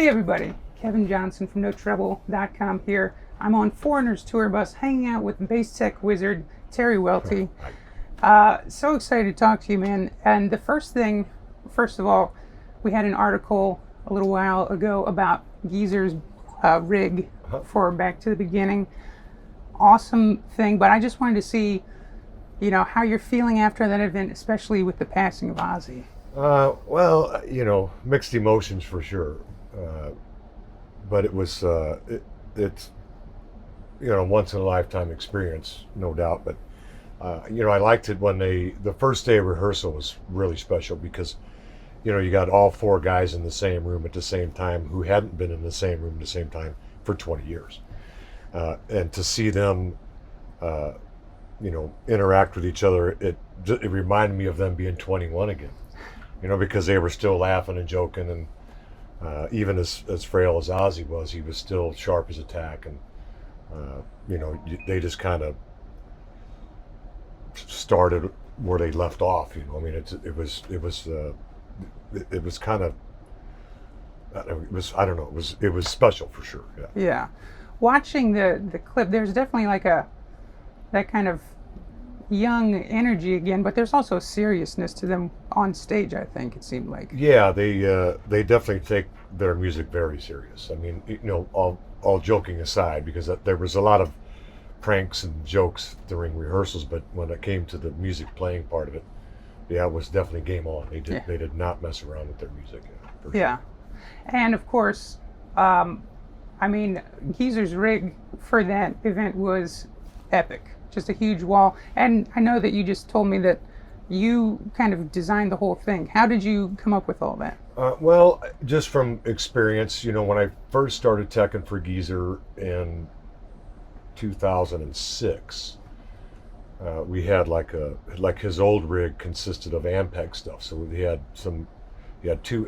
Hey everybody, Kevin Johnson from Treble.com here. I'm on Foreigner's tour bus hanging out with bass tech wizard Terry Welty. So excited to talk to you, man. And the first of all, we had an article a little while ago about Geezer's rig for Back to the Beginning. Awesome thing, but I just wanted to see, how you're feeling after that event, especially with the passing of Ozzy. Well, mixed emotions for sure. But it was it's once in a lifetime experience, no doubt. But I liked it when the first day of rehearsal was really special because you got all four guys in the same room at the same time who hadn't been in the same room at the same time for 20 years, and to see them interact with each other, it reminded me of them being 21 again. Because they were still laughing and joking, and even as frail as Ozzy was, he was still sharp as a tack, and they just kind of started where they left off. It was kind of, it was special for sure. Yeah. Watching the clip, there's definitely like that kind of young energy again, but there's also a seriousness to them on stage. I think it seemed like. Yeah, they definitely take their music very serious. I mean, all joking aside, because there was a lot of pranks and jokes during rehearsals, but when it came to the music playing part of it, it was definitely game on. They did not mess around with their music. Yeah, and of course, Geezer's rig for that event was epic. Just a huge wall. And I know that you just told me that you kind of designed the whole thing. How did you come up with all that? Well, just from experience, when I first started teching for Geezer in 2006, we had like his old rig consisted of Ampeg stuff. So he had two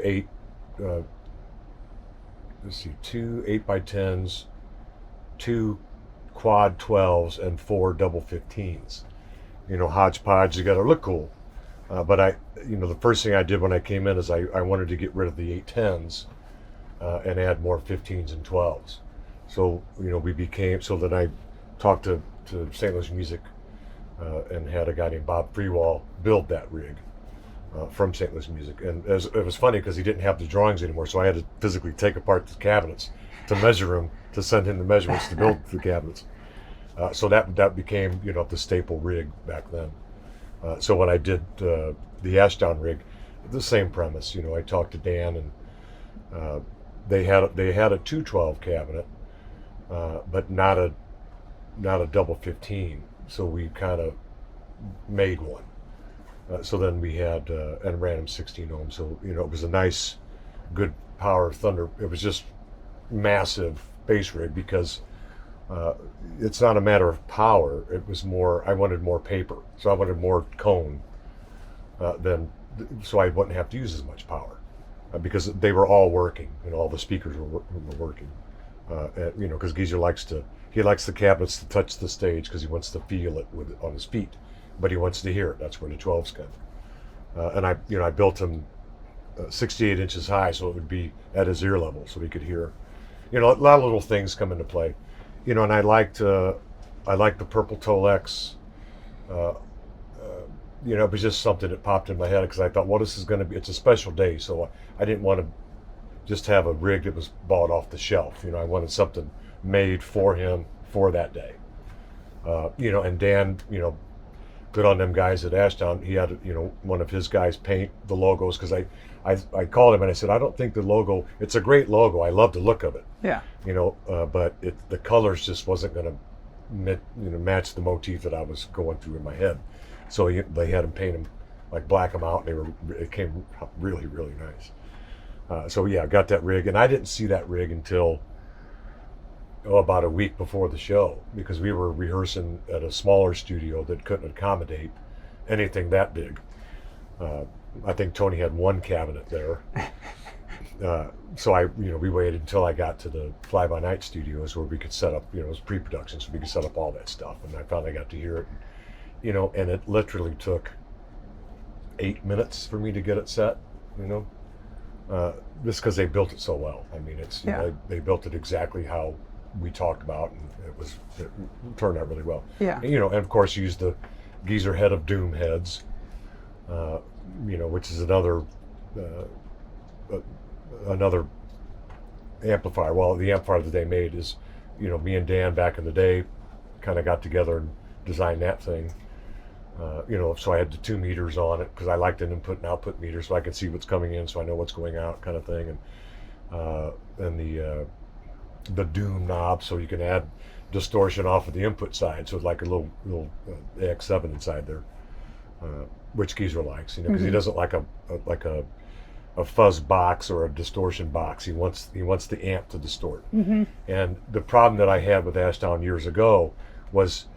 8x10s, two quad 12s, and four double 15s. Hodgepodge together, look cool. But the first thing I did when I came in is I wanted to get rid of the 810s and add more 15s and 12s. So so then I talked to St. Louis Music and had a guy named Bob Freewall build that rig from St. Louis Music. And it was funny because he didn't have the drawings anymore, so I had to physically take apart the cabinets to measure them, to send him the measurements to build the cabinets. So that became the staple rig back then. So when I did the Ashdown rig, the same premise. I talked to Dan, and they had a 212 cabinet, but not a double 15. So we kind of made one. So then we had and ran them 16 ohm. So it was a nice, good power Thunder. It was just massive bass rig because it's not a matter of power. It was more, I wanted more paper, so I wanted more cone so I wouldn't have to use as much power because they were all working. All the speakers were working. Because Geezer likes the cabinets to touch the stage because he wants to feel it on his feet, but he wants to hear it. That's where the 12s come. And I built him 68 inches high, so it would be at his ear level, so he could hear. A lot of little things come into play. And I liked the purple Tolex. It was just something that popped in my head because I thought, well, this is going to be, it's a special day, so I didn't want to just have a rig that was bought off the shelf. I wanted something made for him for that day. And Dan, good on them guys at Ashdown. He had, one of his guys paint the logos because I called him and I said, I don't think the logo, it's a great logo. I love the look of it. Yeah. But the colors just wasn't going to match the motif that I was going through in my head. So they had him paint them, like black them out, and it came really, really nice. So yeah, I got that rig, and I didn't see that rig until about a week before the show because we were rehearsing at a smaller studio that couldn't accommodate anything that big. I think Tony had one cabinet there. So we waited until I got to the Fly By Night studios where we could set up, it was pre-production, so we could set up all that stuff. And I finally got to hear it, and it literally took 8 minutes for me to get it set, Just because they built it so well. I mean, it's you know, they built it exactly how we talked about, and it turned out really well. Yeah. And, you know, and of course used the Geezer Head of Doom heads, you know, which is another amplifier. Well, the amplifier that they made is, you know, me and Dan back in the day kind of got together and designed that thing. You know, so I had the 2 meters on it because I liked an input and output meter, so I could see what's coming in, so I know what's going out, kind of thing. And the Doom knob, so you can add distortion off of the input side, so it's like a little AX7 inside there, which Geezer likes, you know, because he doesn't like a fuzz box or a distortion box. He wants the amp to distort. And the problem that I had with Ashdown years ago was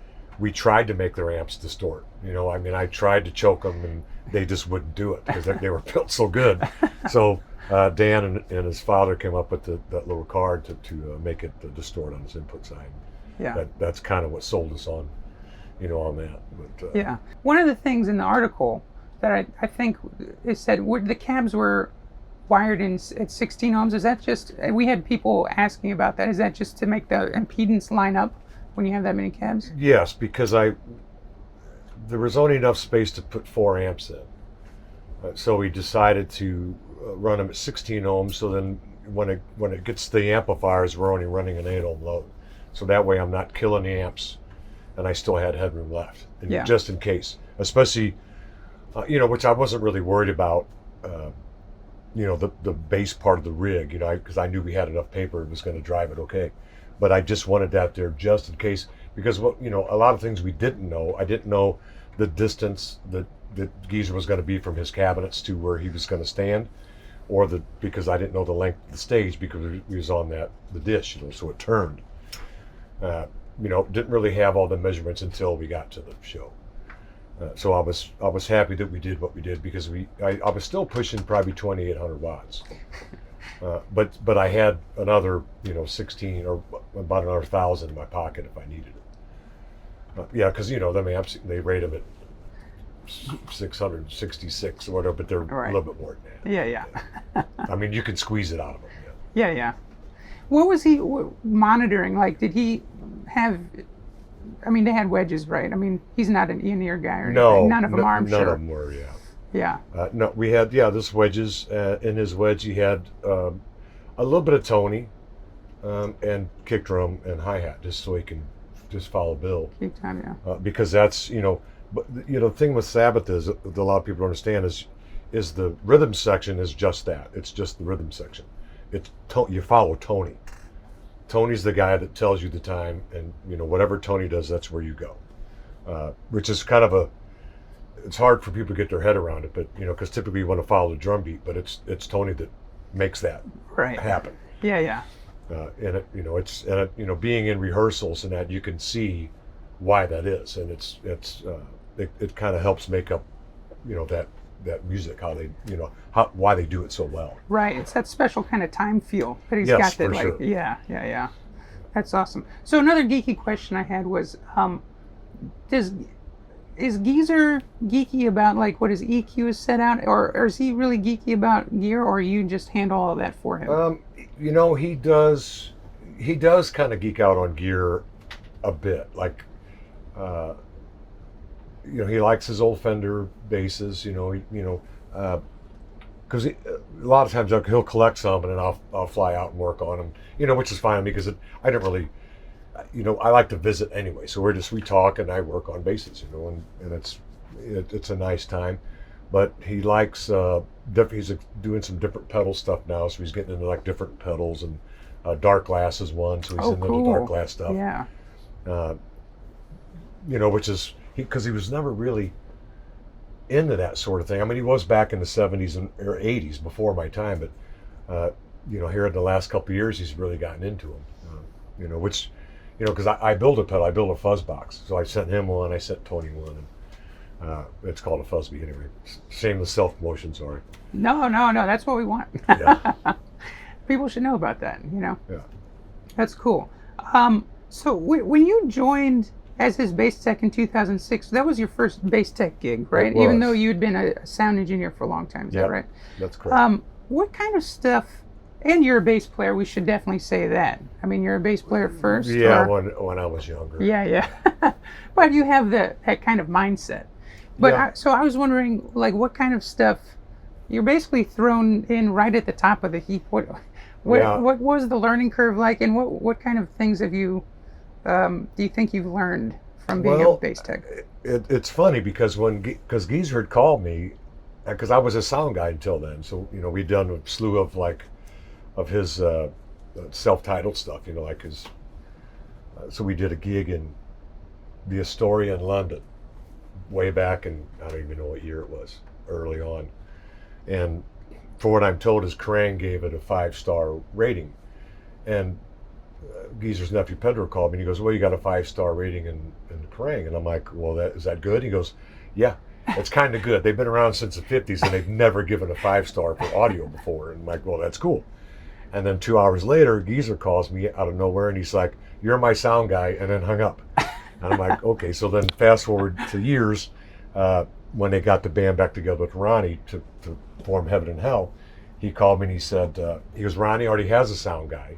we tried to make their amps distort. You know, I mean, I tried to choke them, and they just wouldn't do it because they were built so good. So Dan and his father came up with that little card to make it distort on his input side. Yeah. That's kind of what sold us on, you know, on that. But, yeah. One of the things in the article that I think it said the cabs were wired at 16 ohms. Is that just, we had people asking about that. Is that just to make the impedance line up when you have that many cabs? Yes, because there was only enough space to put 4 amps in. So we decided to run them at 16 ohms. So then when it gets to the amplifiers, we're only running an 8 ohm load. So that way I'm not killing the amps, and I still had headroom left, and just in case. Especially, you know, which I wasn't really worried about, you know, the bass part of the rig, you know, because I knew we had enough paper, it was going to drive it okay. But I just wanted that there just in case, because you know, a lot of things we didn't know. I didn't know the distance that Geezer was going to be from his cabinets to where he was going to stand, or because I didn't know the length of the stage because he was on the dish, you know, so it turned. You know, didn't really have all the measurements until we got to the show. So I was happy that we did what we did, because I was still pushing probably 2,800 watts. But I had another, you know, 16 or about another 1,000 in my pocket if I needed it. Yeah, because, you know, they rate them at 666 or whatever, but they're a little bit more than that. Yeah. I mean, you can squeeze it out of them. Yeah. What was he monitoring? Like, did he have? I mean, they had wedges, right? I mean, he's not an ear guy or anything. No, none of them are. I'm sure. None of them were. Yeah. Yeah. No, we had this wedges. In his wedge, he had a little bit of Tony, and kick drum and hi hat, just so he can just follow Bill. Keep time, yeah. Because that's, you know, but you know, the thing with Sabbath is that a lot of people don't understand is the rhythm section is just that. It's just the rhythm section. You follow Tony. Tony's the guy that tells you the time, and you know, whatever Tony does, that's where you go. Which is kind of it's hard for people to get their head around it, but you know, because typically you want to follow the drum beat, but it's Tony that makes that happen. Yeah. And it, you know, being in rehearsals and that, you can see why that is, and it kind of helps make up, you know, that music, how they, you know, why they do it so well. Right, it's that special kind of time feel that he's got. That, like, sure. Yeah. That's awesome. So another geeky question I had was, is Geezer geeky about like what his EQ is set out, or is he really geeky about gear, or you just handle all of that for him? You know, he does kind of geek out on gear a bit, like. You know, he likes his old Fender basses. You know, because a lot of times he'll collect some, and then I'll fly out and work on them. You know, which is fine because I don't really, you know, I like to visit anyway. So we talk and I work on basses. You know, and it's a nice time. But he likes he's doing some different pedal stuff now, so he's getting into like different pedals, and dark glass is one, so he's into the dark glass stuff. Yeah. You know, which is. Because he was never really into that sort of thing. I mean, he was back in the 70s or 80s before my time, but you know, here in the last couple of years, he's really gotten into them. You know, which, you know, because I build a pedal, I build a fuzz box. So I sent him one, I sent Tony one, and it's called a Fuzzbee anyway. Same as self-motion, sorry. No, that's what we want. Yeah. People should know about that, you know. Yeah. That's cool. So when you joined as his bass tech in 2006, that was your first bass tech gig, right? Even though you'd been a sound engineer for a long time, is that right? That's correct. what kind of stuff? And you're a bass player. We should definitely say that. I mean, you're a bass player first. Yeah, or, when I was younger. yeah. But you have that kind of mindset. But Yeah. so I was wondering, like, what kind of stuff you're basically thrown in right at the top of the heap. What was the learning curve like, and what kind of things have you do you think you've learned from being a bass tech? It's funny because because Geezer had called me, because I was a sound guy until then. So we'd done a slew of his self-titled stuff. Like his. So we did a gig in the Astoria in London, way back in, I don't even know what year it was, early on, and for what I'm told, his Kerrang gave it a 5-star rating, and Geezer's nephew Pedro called me and he goes, well, you got a 5-star rating in Kerrang, and I'm like, well, is that good? He goes, yeah, it's kind of good. They've been around since the 50s and they've never given a 5-star for audio before. And I'm like, well, that's cool. And then 2 hours later, Geezer calls me out of nowhere and he's like, you're my sound guy, and then hung up. And I'm like, okay. So then fast forward to years, when they got the band back together with Ronnie to form Heaven and Hell, he called me and he said, he goes, Ronnie already has a sound guy,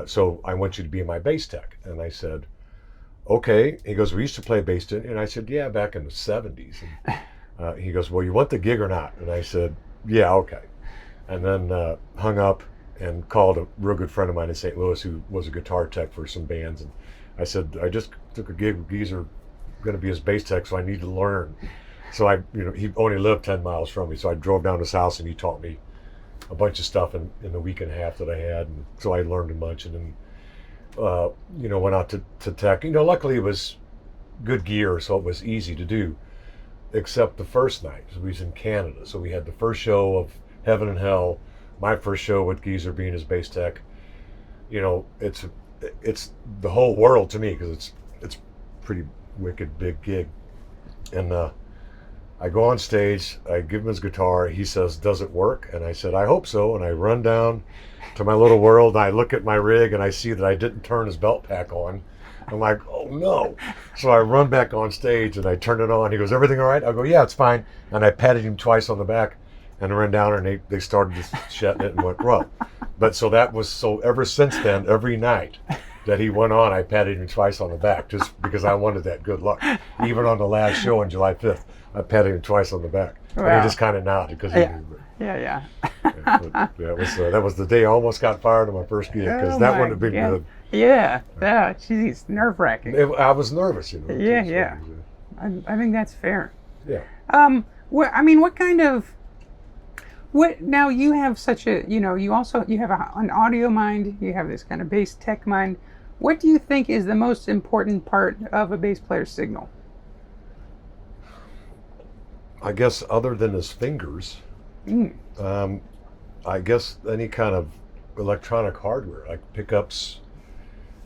so I want you to be my bass tech. And I said, okay. He goes, we used to play bass, and I said, yeah, back in the 70s. And he goes, well, you want the gig or not? And I said, yeah, okay. And then hung up and called a real good friend of mine in St. Louis who was a guitar tech for some bands. And I said, I just took a gig with Geezer, going to be his bass tech, so I need to learn. So he only lived 10 miles from me, so I drove down to his house and he taught me a bunch of stuff in the week and a half that I had, and so I learned a bunch. And then went out to tech. Luckily it was good gear, so it was easy to do, except the first night. So we was in Canada, so we had the first show of Heaven and Hell, my first show with Geezer being his bass tech. It's the whole world to me, because it's pretty wicked big gig. And I go on stage, I give him his guitar, he says, does it work? And I said, I hope so. And I run down to my little world, and I look at my rig and I see that I didn't turn his belt pack on. I'm like, oh no. So I run back on stage and I turn it on. He goes, everything all right? I go, yeah, it's fine. And I patted him twice on the back and ran down, and they started just shutting it and went, well. But so ever since then, every night that he went on, I patted him twice on the back, just because I wanted that good luck. Even on the last show on July 5th, I patted him twice on the back. Wow. And he just kind of nodded because he knew. Yeah. That was the day I almost got fired on my first gig, because that wouldn't have been good. Yeah. Geez, nerve-wracking. I was nervous, Yeah. I think that's fair. Yeah. Now you have such a, you have an audio mind, you have this kind of bass tech mind. What do you think is the most important part of a bass player's signal? I guess other than his fingers, I guess any kind of electronic hardware, like pickups,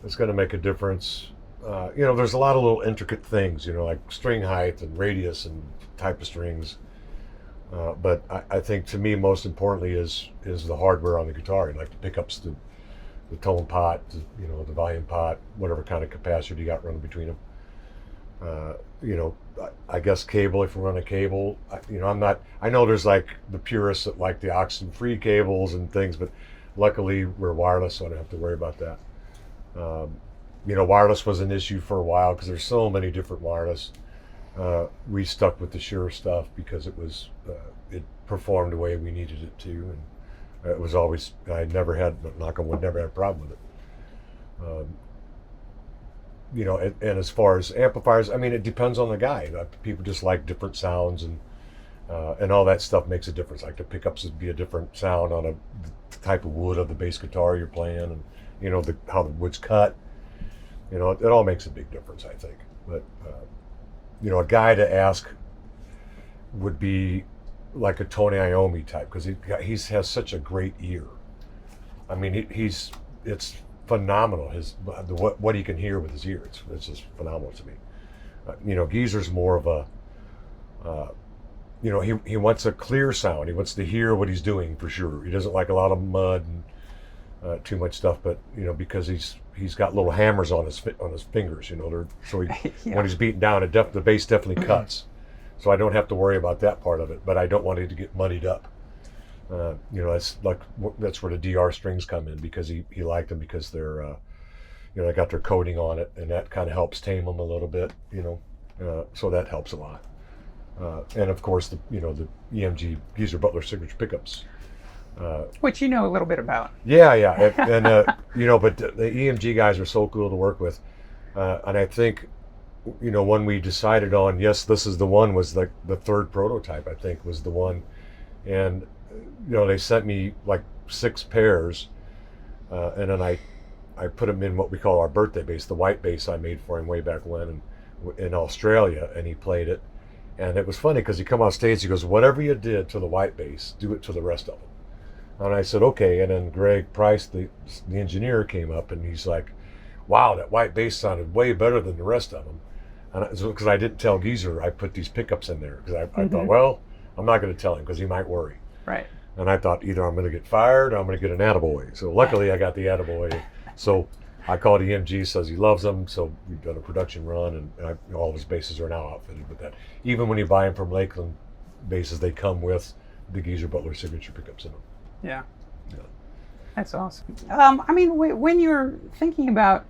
is going to make a difference. There's a lot of little intricate things, like string height and radius and type of strings. But I think, to me, most importantly is the hardware on the guitar, like the pickups, the tone pot, the volume pot, whatever kind of capacitor you got running between them. I guess cable, if you run a cable, I know there's like the purists that like the oxygen-free cables and things, but luckily we're wireless, so I don't have to worry about that. Wireless was an issue for a while because there's so many different wireless. We stuck with the Shure stuff because it performed the way we needed it to, and it was always, I never had, knock on wood, never had a problem with it. And as far as amplifiers, it depends on the guy. People just like different sounds, and all that stuff makes a difference. Like the pickups would be a different sound on the type of wood of the bass guitar you're playing, and how the wood's cut. It all makes a big difference, I think. But a guy to ask would be like a Tony Iommi type, because he has such a great ear. It's phenomenal, what he can hear with his ear. It's just phenomenal to me. Geezer's more of a he wants a clear sound. He wants to hear what he's doing for sure. He doesn't like a lot of mud and too much stuff, but because he's got little hammers on his fingers, so when he's beating down, the bass definitely cuts. So I don't have to worry about that part of it, but I don't want it to get muddied up. That's where the DR strings come in, because he liked them because they're they got their coating on it, and that kind of helps tame them a little bit. So that helps a lot. And of course the EMG Geezer Butler signature pickups. Which you know a little bit about. Yeah, and but the EMG guys are so cool to work with, and I think, when we decided on, yes, this is the one, was the third prototype, I think, was the one, and they sent me like 6 pairs, and then I put them in what we call our birthday bass, the white bass I made for him way back when in Australia, and he played it, and it was funny because he come on stage, he goes, "Whatever you did to the white bass, do it to the rest of them." And I said, okay. And then Greg Price, the engineer, came up, and he's like, "Wow, that white bass sounded way better than the rest of them." And because I didn't tell Geezer I put these pickups in there, because I thought, well, I'm not going to tell him because he might worry. Right. And I thought either I'm going to get fired or I'm going to get an attaboy. So luckily I got the attaboy. So I called EMG, says he loves them. So we've done a production run, and all of his basses are now outfitted with that. Even when you buy them from Lakeland basses, they come with the Geezer Butler signature pickups in them. Yeah. That's awesome. When you're thinking about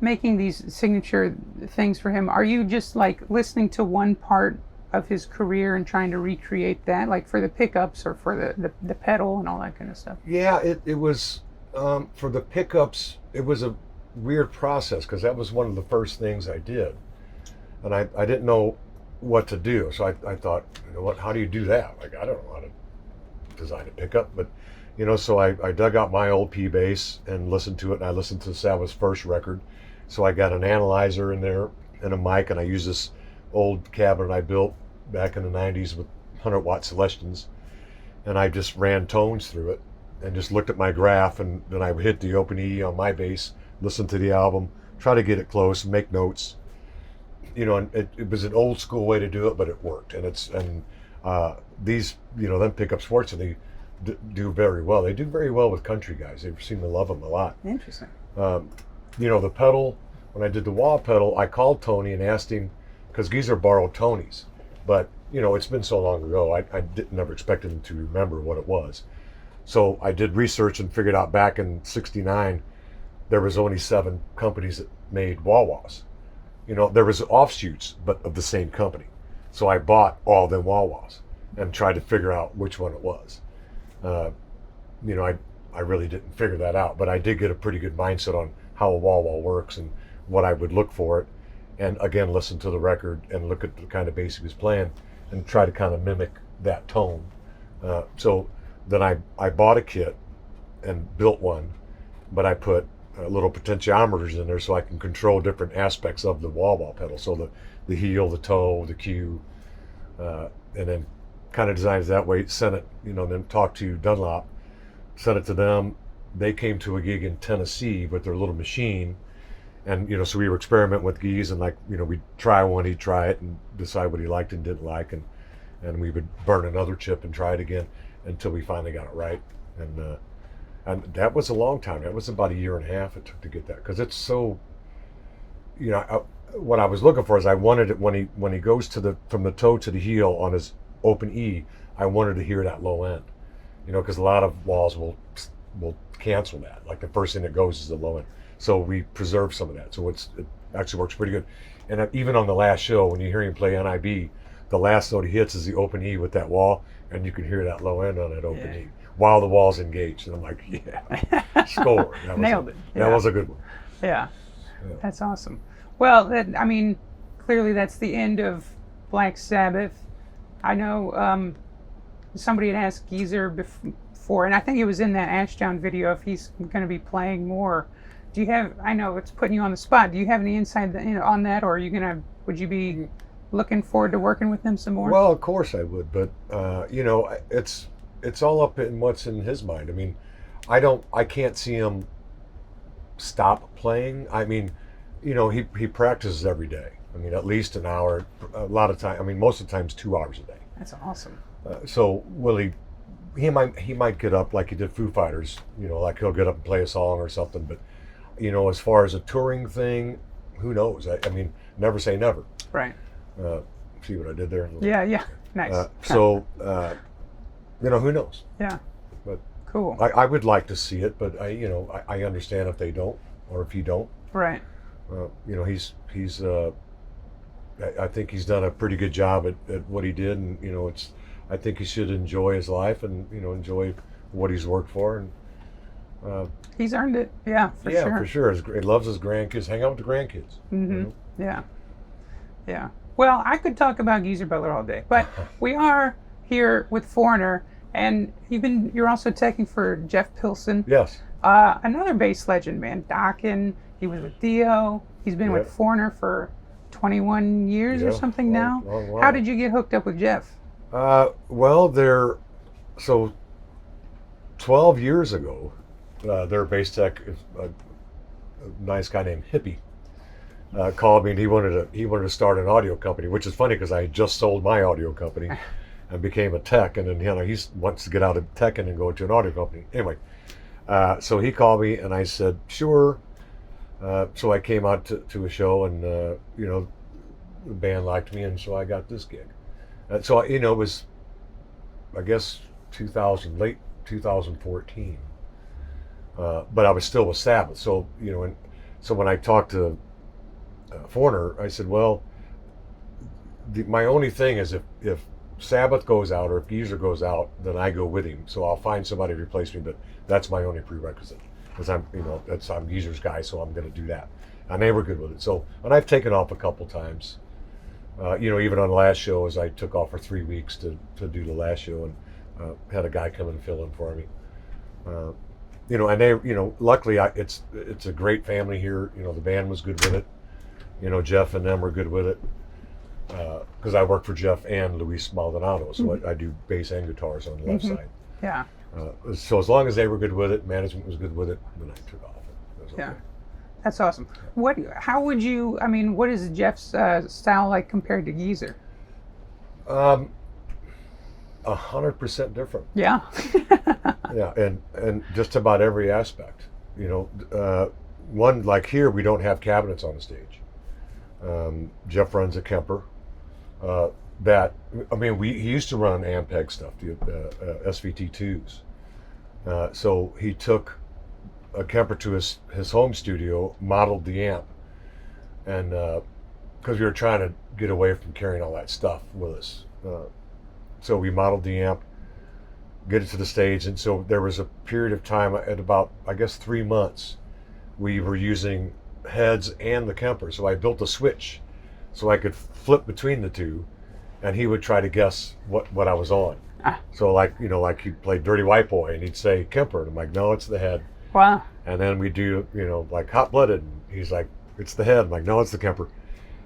making these signature things for him, are you just like listening to one part of his career and trying to recreate that, like for the pickups or for the pedal and all that kind of stuff? Yeah, it was, for the pickups, it was a weird process, because that was one of the first things I did. And I didn't know what to do. So I thought, how do you do that? Like, I don't know how to design a pickup, but so I dug out my old P bass and listened to it, and I listened to Sabbath's first record. So I got an analyzer in there and a mic, and I used this old cabinet I built back in the 90s with 100-watt Celestians, and I just ran tones through it and just looked at my graph, and then I would hit the open E on my bass, listen to the album, try to get it close, make notes. And it was an old school way to do it, but it worked. And these, them pickups, fortunately, do very well. They do very well with country guys. They seem to love them a lot. Interesting. The pedal, when I did the wah pedal, I called Tony and asked him, because Geezer borrowed Tony's, but it's been so long ago, I never expected him to remember what it was. So I did research and figured out back in '69 there was only 7 companies that made wah-wahs. There was offshoots, but of the same company. So I bought all them wah-wahs and tried to figure out which one it was. I really didn't figure that out, but I did get a pretty good mindset on how a wah-wah works and what I would look for it. And again, listen to the record and look at the kind of bass he was playing and try to kind of mimic that tone. So then I bought a kit and built one, but I put little potentiometers in there so I can control different aspects of the wah-wah pedal. So the heel, the toe, the cue, and then kind of designed it that way, sent it, then talked to Dunlop, sent it to them. They came to a gig in Tennessee with their little machine, and so we were experimenting with Geese, and we'd try one, he'd try it and decide what he liked and didn't like, and we would burn another chip and try it again until we finally got it right. And that was a long time. That was about 1.5 years it took to get that, because it's so, what I was looking for is I wanted it when he goes from the toe to the heel on his open E, I wanted to hear that low end, because a lot of walls will cancel that. Like the first thing that goes is the low end. So we preserve some of that. So it actually works pretty good. And even on the last show, when you hear him play NIB, the last note he hits is the open E with that wall, and you can hear that low end on that open E while the wall's engaged. And I'm like, yeah, score. Nailed it. That was a good one. Yeah. That's awesome. Well, clearly that's the end of Black Sabbath. I know somebody had asked Geezer before, and I think it was in that Ashdown video, if he's going to be playing more. Do you have, I know it's putting you on the spot, do you have any insight on that, or would you be looking forward to working with them some more? Well, of course I would, but it's all up in what's in his mind. I mean, I can't see him stop playing. I mean, he practices every day. I mean, at least an hour, a lot of time. I mean, most of the times 2 hours a day. That's awesome. So will he might get up like he did Foo Fighters, like he'll get up and play a song or something. But, as far as a touring thing, who knows? I mean, never say never. Right. See what I did there? Yeah. Nice. who knows? Yeah. But Cool. I would like to see it, but I understand if they don't, or if you don't. Right. He's I think he's done a pretty good job at what he did, and I think he should enjoy his life and enjoy what he's worked for, and he's earned it. Yeah, for sure. Yeah, for sure. He loves his grandkids. Hang out with the grandkids. Mm-hmm. Yeah. Yeah. Well, I could talk about Geezer Butler all day, but we are here with Foreigner, and you're also teching for Jeff Pilson. Yes. Another bass legend, man. Dockin. He was with Dio. He's been with Foreigner for 21 years or something now. Long. How did you get hooked up with Jeff? Well, so 12 years ago, their bass tech, a nice guy named Hippie, called me, and he wanted to start an audio company, which is funny because I had just sold my audio company and became a tech, and then he wants to get out of teching and go into an audio company. Anyway, so he called me, and I said sure. So I came out to a show, and the band liked me, and so I got this gig. So it was, I guess, late 2014. But I was still with Sabbath. So so when I talked to Foreigner, I said, well, my only thing is if Sabbath goes out or if Geezer goes out, then I go with him. So I'll find somebody to replace me, but that's my only prerequisite. Because I'm Geezer's guy, so I'm going to do that. And they were good with it. So, and I've taken off a couple times. Even on the last show, as I took off for 3 weeks to do the last show, and had a guy come and fill in for me. And they, luckily, it's a great family here. The band was good with it. Jeff and them were good with it. Because I work for Jeff and Luis Maldonado, so I do bass and guitars on the left side. Yeah. So as long as they were good with it, management was good with it, then I took off. It was okay. Yeah, that's awesome. What is Jeff's style like compared to Geezer? 100% different. Yeah. Yeah, and just about every aspect. One, like here, we don't have cabinets on the stage. Jeff runs a Kemper. He used to run Ampeg stuff, the SVT2s. So he took a Kemper to his home studio, modeled the amp, and because we were trying to get away from carrying all that stuff with us. So we modeled the amp, get it to the stage, and so there was a period of time at about, I guess, 3 months, we were using heads and the Kemper. So I built a switch so I could flip between the two, and he would try to guess what I was on. So like he played Dirty White Boy, and he'd say Kemper, and I'm like, no, it's the head. Wow. And then we do, like Hot Blooded, and he's like, it's the head. I'm like, no, it's the Kemper.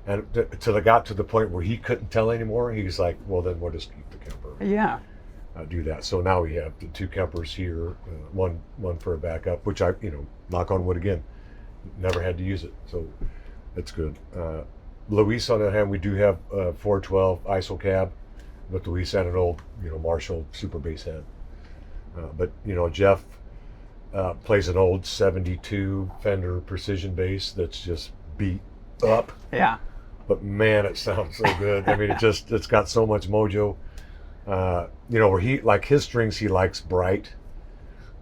And till it got to the point where he couldn't tell anymore, he's like, well, then we'll just keep the Kemper. Yeah. Do that. So now we have the 2 Kempers here, one for a backup, which I, knock on wood again, never had to use it. So it's good. Luis, on the other hand, we do have a 412 ISO cab, but Luis had an old, Marshall super bass head. But Jeff plays an old 72 Fender Precision bass that's just beat up. Yeah. But man, it sounds so good. I mean, it's got so much mojo. Where his strings, he likes bright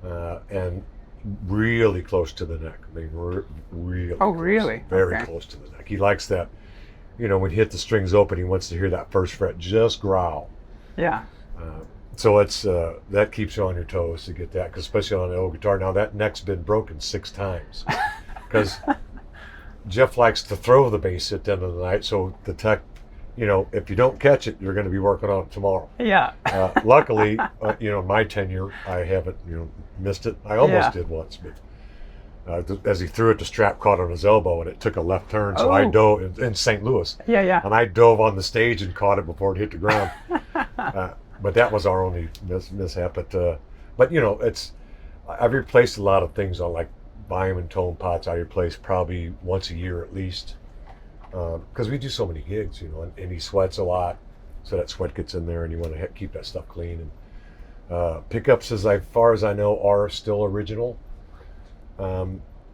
and really close to the neck. I mean, really. Oh, close, really? Very okay. close to the neck. He likes that. When you hit the strings open, he wants to hear that first fret just growl. Yeah. So it's that keeps you on your toes to get that, because especially on an old guitar. Now that neck's been broken 6 times because Jeff likes to throw the bass at the end of the night. So the tech, if you don't catch it, you're going to be working on it tomorrow. Yeah. Luckily, in my tenure, I haven't missed it. I almost did once, but as he threw it, the strap caught on his elbow, and it took a left turn. So I dove in St. Louis. Yeah. And I dove on the stage and caught it before it hit the ground. But that was our only mishap. But I've replaced a lot of things on like volume and tone pots. I replace probably once a year at least, because we do so many gigs, and he sweats a lot, so that sweat gets in there, and you want to keep that stuff clean. And pickups, as far as I know, are still original.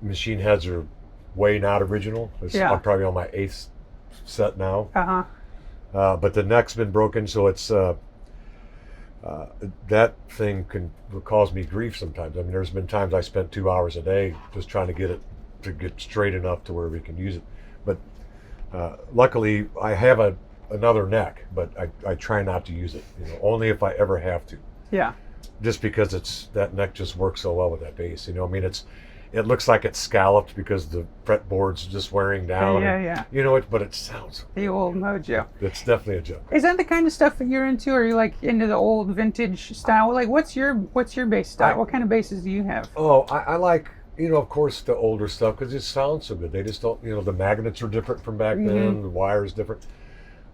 Machine heads are way not original. I'm probably on my 8th set now. Uh-huh. But the neck's been broken, so it's that thing can cause me grief sometimes. I mean, there's been times I spent 2 hours a day just trying to get it to get straight enough to where we can use it. But luckily, I have another neck, but I try not to use it. Only if I ever have to. Yeah. Just because that neck just works so well with that bass. I mean, it looks like it's scalloped because the fretboard's just wearing down. Yeah. But it sounds. The old mojo. It's definitely a joke. Is that the kind of stuff that you're into? Or are you like into the old vintage style? Like, what's your bass style? What kind of basses do you have? Oh, I like, of course, the older stuff because it sounds so good. They just don't, the magnets are different from back then. The wire's different.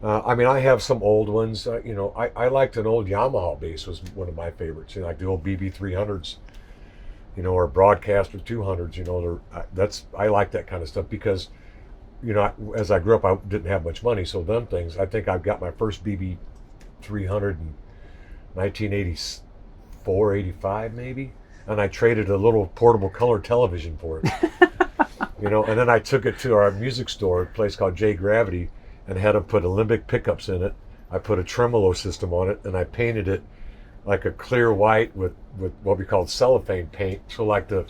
I mean, I have some old ones. I liked an old Yamaha bass was one of my favorites. Like the old BB300s. Or Broadcaster 200s, I like that kind of stuff because, as I grew up, I didn't have much money. So them things, I think I've got my first BB 300 in 1984, 85 maybe. And I traded a little portable color television for it, and then I took it to our music store, a place called J Gravity, and had them put Olympic pickups in it. I put a tremolo system on it, and I painted it like a clear white with what we called cellophane paint. So like the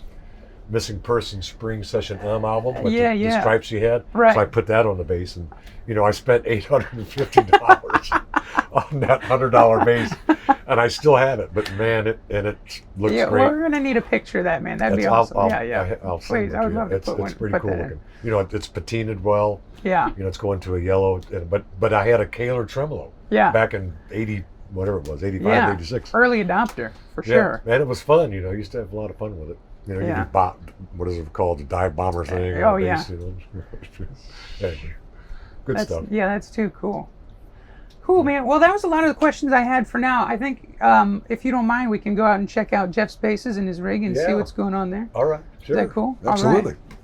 Missing Person Spring Session album with the stripes he had. Right. So I put that on the bass, and I spent $850 on that $100 bass, and I still have it. But man, it looks great. Well, we're gonna need a picture of that, man. That'd be awesome. I'll Please, I would love to put one. It's pretty cool looking. It's patinaed well. Yeah. It's going to a yellow, but I had a Kahler tremolo. Yeah. Back in 80. Whatever it was, 85, 86. Early adopter, for sure. And it was fun, I used to have a lot of fun with it. You do what is it called, the dive bomber thing? Oh, yeah. Anyway, good stuff. Yeah, that's too cool. Cool, man. Well, that was a lot of the questions I had for now. I think, if you don't mind, we can go out and check out Jeff's basses and his rig and see what's going on there. All right, sure. Is that cool? Absolutely. All right.